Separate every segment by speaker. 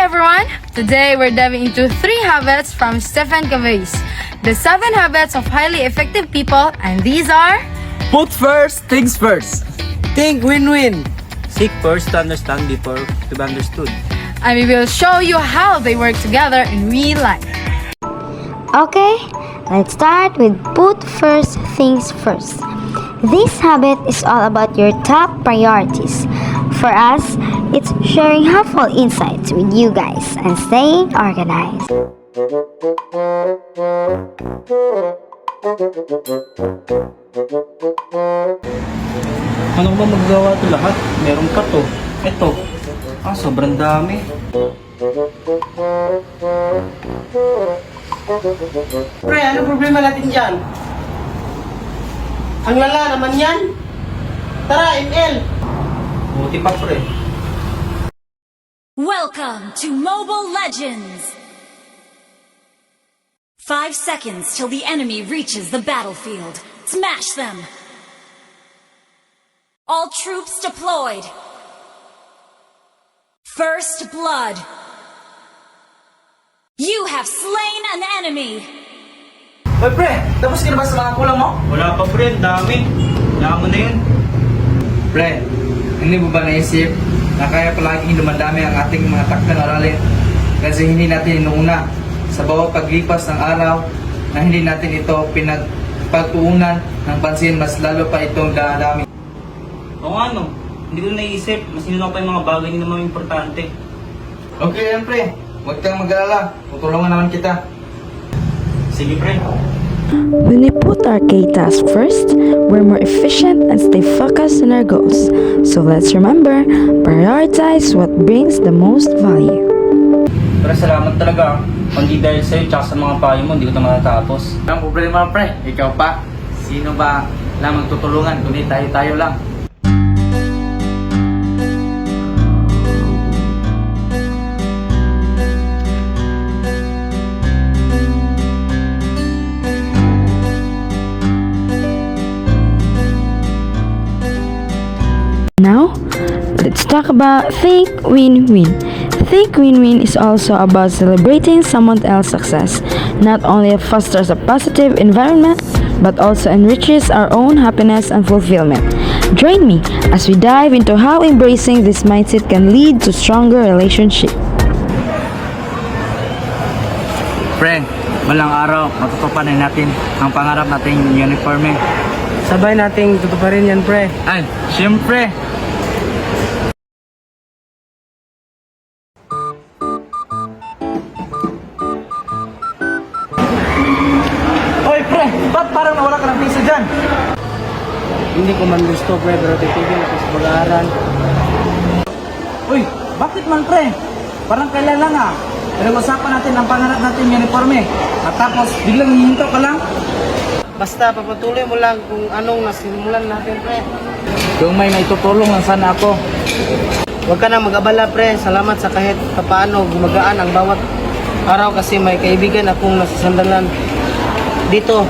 Speaker 1: everyone! Today we're diving into 3 habits from Stephen Covey's The 7 Habits of Highly Effective People, and these are:
Speaker 2: Put first things first.
Speaker 3: Think win-win.
Speaker 4: Seek first to understand before to be understood.
Speaker 1: and we will show you how they work together in real life.
Speaker 5: Okay, let's start with put first things first. This habit is all about your top priorities. For us, it's sharing helpful insights with you guys and staying organized.
Speaker 4: Ano ba magagawa ito lahat? Meron pa to. Ito. Sobrang dami.
Speaker 3: Pre, ano problema natin dyan? Ang lala naman yan. Tara, ML.
Speaker 4: Buti pa pre.
Speaker 6: Welcome to Mobile Legends! 5 seconds till the enemy reaches the battlefield. Smash them! All troops deployed! First blood! You have slain an enemy!
Speaker 2: Hoy pre, tapos ka na ba sa mga kulang mo?
Speaker 4: Wala pa pre, ang dami. Kailangan mo na yun.
Speaker 2: Pre, hindi mo ba naisip na kaya palaging dumadami ang ating mga takdang aralin kasi hindi natin inuuna sa bawat paglipas ng araw na hindi natin ito pinagpagtuunan ng pansin, mas lalo pa itong dadami.
Speaker 4: Oo nga no. Hindi ko naisip. Mas nilaw pa yung mga bagay na naman importante.
Speaker 2: Okay yan pre, huwag kang mag-alala, tutulungan naman kita.
Speaker 4: Sige pre.
Speaker 7: When we put our key task first, we're more efficient and stay focused on our goals. So let's remember, prioritize what brings the most value.
Speaker 4: Pero salamat talaga. Hindi dahil sa'yo tsaka sa mga payo mo, hindi ko ito matatapos.
Speaker 2: Ang problema pre, ikaw pa. Sino ba lamang tutulungan kundi tayo lang?
Speaker 7: Now, let's talk about Think Win-Win. Think Win-Win is also about celebrating someone else's success. Not only fosters a positive environment, but also enriches our own happiness and fulfillment. Join me as we dive into how embracing this mindset can lead to stronger relationships.
Speaker 2: Friend, walang araw, matutupanin natin ang pangarap nating uniforme.
Speaker 3: Sabay nating tutuparin yan, pre.
Speaker 2: Ay, siyempre! Hoy pre, ba't parang nawala ka ng piso dyan?
Speaker 3: Hindi ko man gusto, pre, pero titigil ako sa pag-aaral.
Speaker 2: Uy, bakit man pre? Parang kailan lang ah. Pinag-usapan natin ang pangarap natin uniforme. At tapos, biglang hihinto ka lang.
Speaker 3: Basta, papatuloy mo lang kung anong nasimulan natin, pre.
Speaker 2: Kung may maitutulong lang sana ako.
Speaker 3: Huwag ka nang mag-abala, pre. Salamat sa kahit papaano gumagaan ang bawat araw kasi may kaibigan akong nasisandalan dito.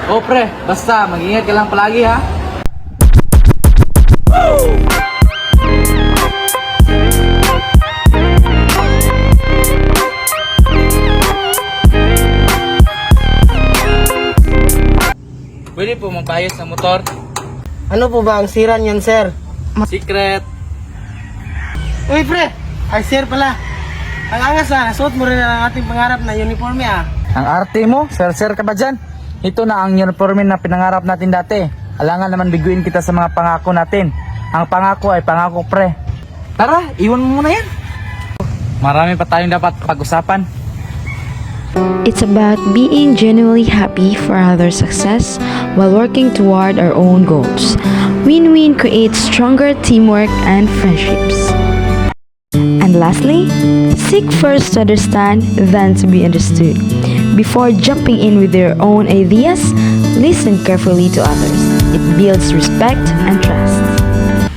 Speaker 2: O pre, basta mag-ingat ka lang palagi ha. Pwede po magpaayos ng motor.
Speaker 3: Ano po ba ang sira niyan, sir?
Speaker 2: Secret.
Speaker 3: Uy, pre! Ay, sir pala. Ang angas na, nasuot mo rin ang ating pangarap na uniforme, ah.
Speaker 2: Ang arte mo, sir ka ba dyan? Ito na ang uniforme na pinangarap natin dati. Alangan naman biguin kita sa mga pangako natin. Ang pangako ay pangako pre. Tara, iwan mo muna yan. Marami pa tayong dapat pag-usapan.
Speaker 7: It's about being genuinely happy for others' success while working toward our own goals. Win-win creates stronger teamwork and friendships. And lastly, seek first to understand, then to be understood. Before jumping in with your own ideas, listen carefully to others. It builds respect and trust.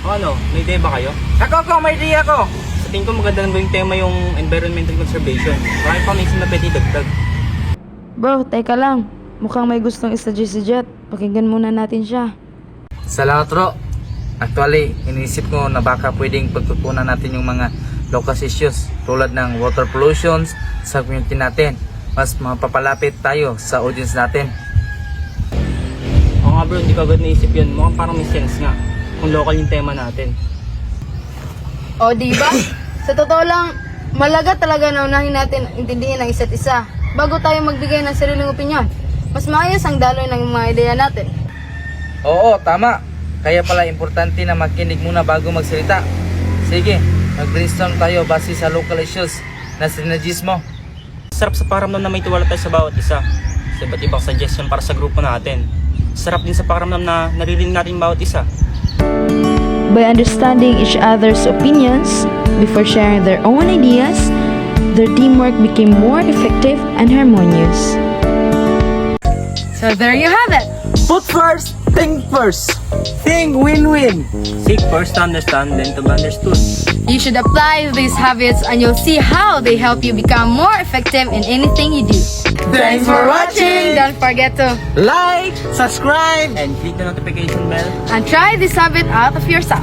Speaker 4: Ano, may idea ba kayo?
Speaker 2: Ako, may idea ko.
Speaker 4: Sa tingin ko maganda na ba yung tema yung environmental conservation? Marami pa minsan na pwede dagdag.
Speaker 7: Bro, teka lang. Mukhang may gustong i-suggest si Jet. Pakinggan muna natin siya.
Speaker 2: Salamat bro. Actually, iniisip ko na baka pwedeng pagtutunan natin yung mga local issues tulad ng water pollution sa community natin. Mas mapapalapit tayo sa audience natin.
Speaker 4: Oo nga bro, hindi ko agad naisip yun. Mukhang parang may sense nga kung local yung tema natin.
Speaker 1: O, di ba? Sa totoo lang, malaga talaga na unahin natin intindihin ang isa't isa bago tayo magbigay ng sariling opinyon. Mas maayos ang daloy ng mga ideya natin.
Speaker 2: Oo, tama. Kaya pala importante na makinig muna bago magsalita. Sige, mag-brainstorm tayo base sa local issues na synergies mo.
Speaker 4: Sarap sa pakiramdam na may tiwala tayo sa bawat isa. Sa iba't ibang suggestion para sa grupo natin. Sarap din sa pakiramdam na naririnig natin bawat isa.
Speaker 7: By understanding each other's opinions before sharing their own ideas, their teamwork became more effective and harmonious.
Speaker 1: So there you have it.
Speaker 3: Put first, think first. Think win-win.
Speaker 4: Seek first to understand, then to be understood.
Speaker 1: You should apply these habits and you'll see how they help you become more effective in anything you do.
Speaker 3: Thanks for watching.
Speaker 1: Don't forget to
Speaker 3: Like, subscribe.
Speaker 4: And click the notification bell.
Speaker 1: and try this habit out of yourself.